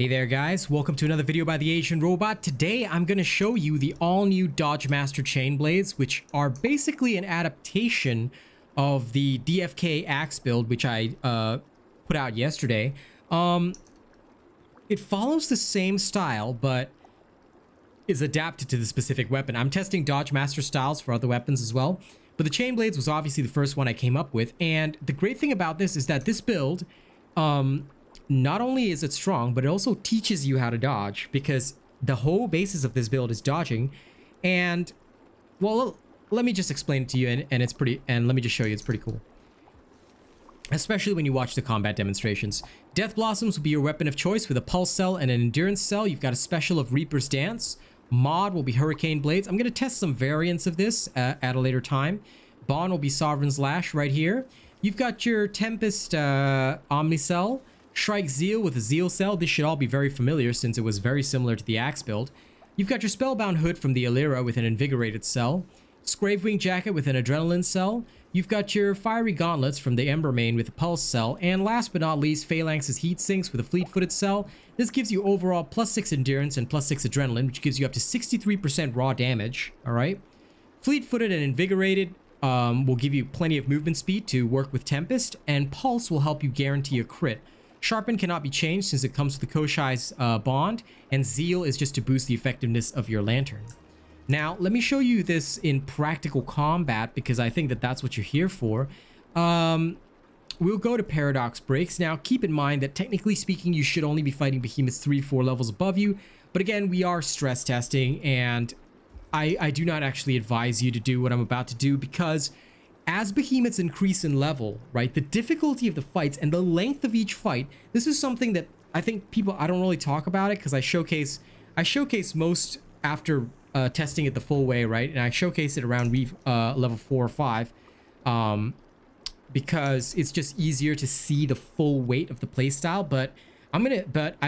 Hey there guys, welcome to another video by the Asian Robot. Today I'm going to show you the all-new Dodgemaster chain blades, which are basically an adaptation of the DFK axe build, which I put out yesterday. It follows the same style, but is adapted to the specific weapon. I'm testing Dodgemaster styles for other weapons as well, but the chain blades was obviously the first one I came up with, and the great thing about this is that this build, not only is it strong, but it also teaches you how to dodge, because the whole basis of this build is dodging. And well, let me just explain it to you, and it's pretty, and let me just show you, it's pretty cool, especially when you watch the combat demonstrations. Death Blossoms will be your weapon of choice with a pulse cell and an endurance cell. You've got a special of Reaper's Dance. Mod will be Hurricane Blades. I'm going to test some variants of this at a later time. Bond will be Sovereign's Lash right here. You've got your Tempest Omni Cell. Shrike Zeal with a Zeal Cell. This should all be very familiar since it was very similar to the Axe build. You've got your Spellbound Hood from the Alira with an Invigorated Cell. Scravewing Jacket with an Adrenaline Cell. You've got your Fiery Gauntlets from the Ember Main with a Pulse Cell. And last but not least, Phalanx's Heat Sinks with a Fleet Footed Cell. This gives you overall +6 Endurance and +6 Adrenaline, which gives you up to 63% raw damage. Alright. Fleet Footed and Invigorated will give you plenty of movement speed to work with Tempest. And Pulse will help you guarantee a crit. Sharpen cannot be changed since it comes with the Koshai's bond, and Zeal is just to boost the effectiveness of your lantern. Now, let me show you this in practical combat, because I think that that's what you're here for. We'll go to Paradox Breaks. Now, keep in mind that technically speaking, you should only be fighting behemoths 3-4 levels above you. But again, we are stress testing, and I do not actually advise you to do what I'm about to do, because as behemoths increase in level, right, the difficulty of the fights and the length of each fight, this is something that I think I don't really talk about it, because I showcase most after testing it the full way, right, and I showcase it around level 4 or 5, because it's just easier to see the full weight of the playstyle. But I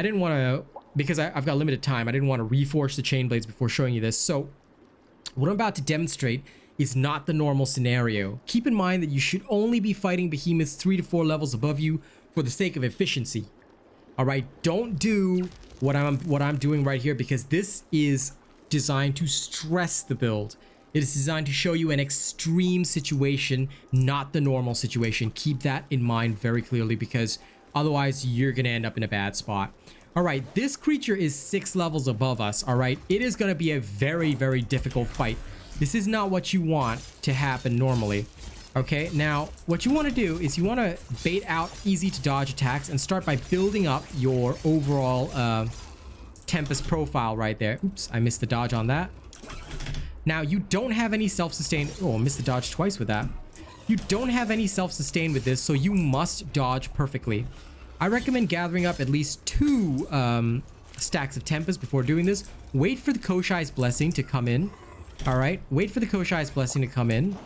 didn't want to, because I've got limited time, I didn't want to reforge the chain blades before showing you this. So what I'm about to demonstrate is not the normal scenario. Keep in mind that you should only be fighting behemoths 3 to 4 levels above you for the sake of efficiency. All right, don't do what I'm doing right here, because this is designed to stress the build. It is designed to show you an extreme situation, not the normal situation. Keep that in mind very clearly, because otherwise you're gonna end up in a bad spot. All right, this creature is 6 levels above us. All right, it is gonna be a very, very difficult fight. This is not what you want to happen normally. Okay, now what you want to do is you want to bait out easy to dodge attacks and start by building up your overall Tempest profile right there. Oops, I missed the dodge on that. Now you don't have any self-sustain. Oh, I missed the dodge twice with that. You don't have any self-sustain with this, so you must dodge perfectly. I recommend gathering up at least 2 stacks of Tempest before doing this. Wait for the Koshai's Blessing to come in. All right, wait for the Koshai's Blessing to come in,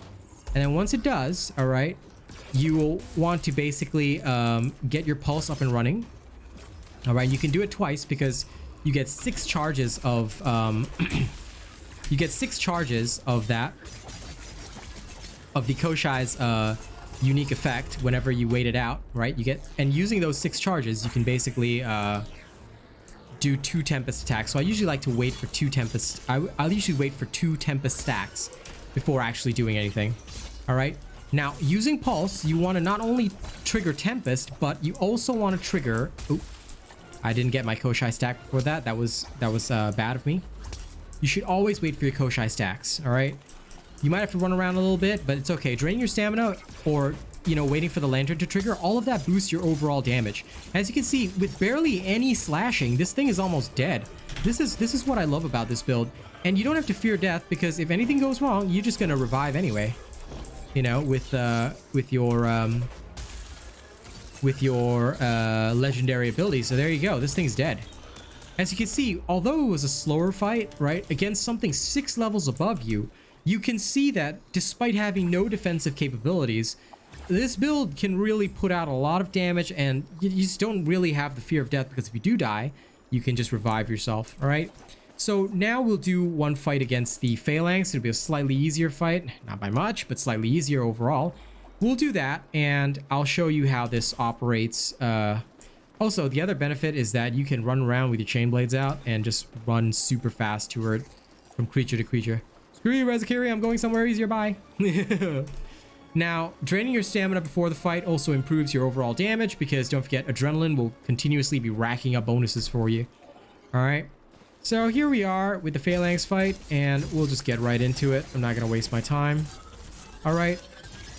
and then once it does, all right, you will want to basically get your pulse up and running. All right, you can do it twice, because you get 6 charges of you get 6 charges of that, of the Koshai's unique effect whenever you wait it out, right? You get, and using those 6 charges, you can basically do 2 Tempest attacks. So I usually like to wait for 2 Tempest. I'll usually wait for 2 Tempest stacks before actually doing anything. All right. Now, using Pulse, you want to not only trigger Tempest, but you also want to trigger. Oh, I didn't get my Koshai stack before that. That was bad of me. You should always wait for your Koshai stacks. All right. You might have to run around a little bit, but it's okay. Draining your stamina, or waiting for the lantern to trigger, all of that boosts your overall damage. As you can see, with barely any slashing, this thing is almost dead. This is what I love about this build. And you don't have to fear death, because if anything goes wrong, you're just gonna revive anyway. With your legendary ability. So there you go. This thing's dead. As you can see, although it was a slower fight, right, against something 6 levels above you, you can see that despite having no defensive capabilities, this build can really put out a lot of damage, and you just don't really have the fear of death, because if you do die, you can just revive yourself. All right. So now we'll do one fight against the Phalanx. It'll be a slightly easier fight, not by much, but slightly easier overall. We'll do that, and I'll show you how this operates Also, the other benefit is that you can run around with your chain blades out and just run super fast toward from creature to creature. Screw you, Rezakiri, I'm going somewhere easier, bye. Now, draining your stamina before the fight also improves your overall damage because don't forget, adrenaline will continuously be racking up bonuses for you. All right, so here we are with the Phalanx fight, and we'll just get right into it. I'm not going to waste my time. All right,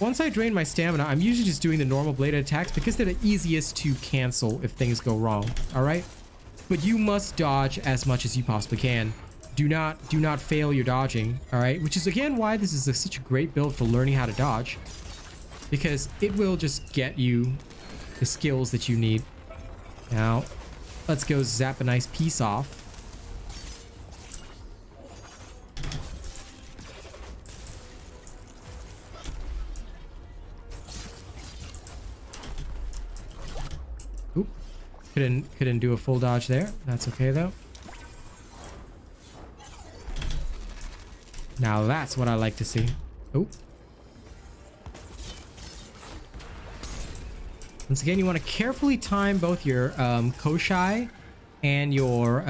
once I drain my stamina, I'm usually just doing the normal bladed attacks because they're the easiest to cancel if things go wrong. All right, but you must dodge as much as you possibly can. Do not fail your dodging, all right? Which is, again, why this is such a great build for learning how to dodge. Because it will just get you the skills that you need. Now, let's go zap a nice piece off. Oop. Couldn't do a full dodge there. That's okay, though. Now that's what I like to see. Oh. Once again, you want to carefully time both your Koshai and your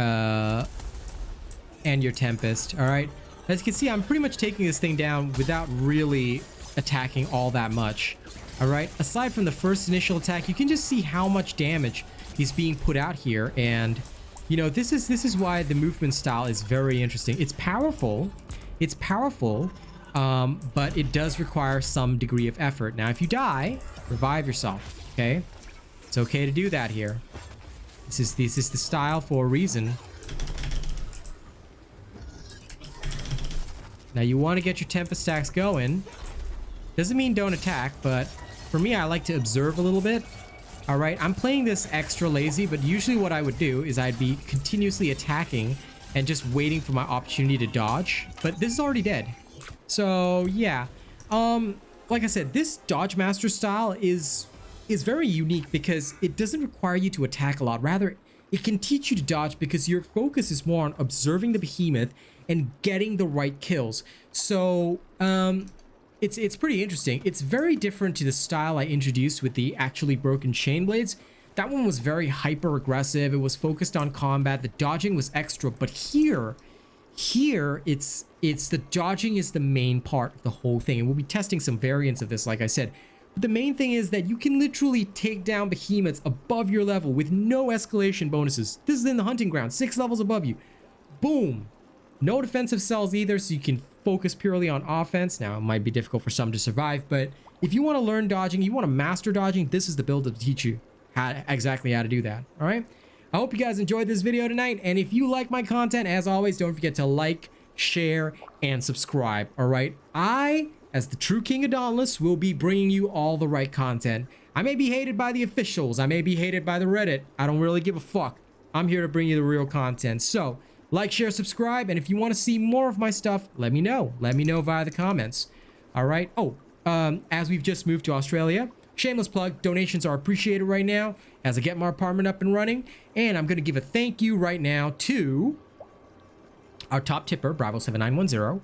Tempest. All right. As you can see, I'm pretty much taking this thing down without really attacking all that much. All right. Aside from the first initial attack, you can just see how much damage is being put out here, and you know this is why the movement style is very interesting. It's powerful. It's powerful, but it does require some degree of effort. Now, if you die, revive yourself, okay? It's okay to do that here. This is the style for a reason. Now, you want to get your Tempest stacks going. Doesn't mean don't attack, but for me, I like to observe a little bit. All right, I'm playing this extra lazy, but usually what I would do is I'd be continuously attacking and just waiting for my opportunity to dodge, but this is already dead. So yeah, like I said, this Dodgemaster style is very unique because it doesn't require you to attack a lot. Rather, it can teach you to dodge because your focus is more on observing the behemoth and getting the right kills. So it's pretty interesting. It's very different to the style I introduced with the actually broken chain blades. That one was very hyper aggressive. It was focused on combat. The dodging was extra, but here it's the dodging is the main part of the whole thing, and we'll be testing some variants of this, like I said. But the main thing is that you can literally take down behemoths above your level with no escalation bonuses. This is in the hunting ground, 6 levels above you. Boom. No defensive cells either, so you can focus purely on offense. Now, it might be difficult for some to survive, but if you want to learn dodging, you want to master dodging, this is the build to teach you exactly how to do that. All right, I hope you guys enjoyed this video tonight, and if you like my content, as always, don't forget to like, share, and subscribe. All right, I, as the true king of Dauntless, will be bringing you all the right content. I may be hated by the officials, I may be hated by the Reddit, I don't really give a fuck. I'm here to bring you the real content. So like, share, subscribe, and if you want to see more of my stuff, let me know via the comments. All right. Oh, as we've just moved to Australia, shameless plug, donations are appreciated right now as I get my apartment up and running. And I'm going to give a thank you right now to our top tipper, Bravo7910,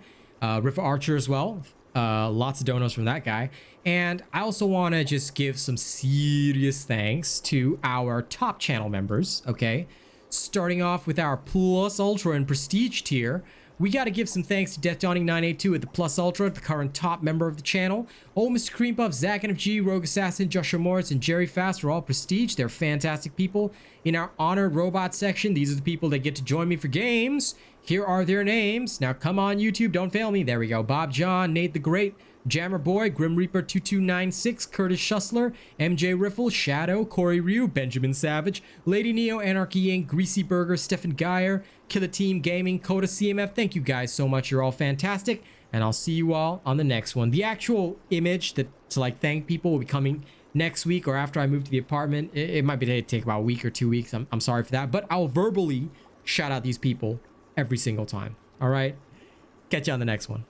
Riff Archer as well. Lots of donos from that guy. And I also want to just give some serious thanks to our top channel members, okay? Starting off with our Plus Ultra and Prestige tier, we got to give some thanks to Death Dawning 982 at the Plus Ultra, the current top member of the channel. Old Mr. Creampuff, Zach NFG, Rogue Assassin, Joshua Morris, and Jerry Fast are all Prestige. They're fantastic people. In our Honored Robot section, these are the people that get to join me for games. Here are their names. Now, come on, YouTube, don't fail me. There we go. Bob John, Nate the Great, Jammer Boy, Grim Reaper 2296, Curtis Schussler, MjRiffle, Shadow, Corey Ryu, Benjamin Savage, Lady Neo, Anarchy Inc., Greasy Burger, Stephen Geyer, Killer Team Gaming, Coda CMF. Thank you guys so much. You're all fantastic. And I'll see you all on the next one. The actual image to like thank people will be coming next week or after I move to the apartment. It might be take about a week or 2 weeks. I'm sorry for that, but I'll verbally shout out these people every single time. All right. Catch you on the next one.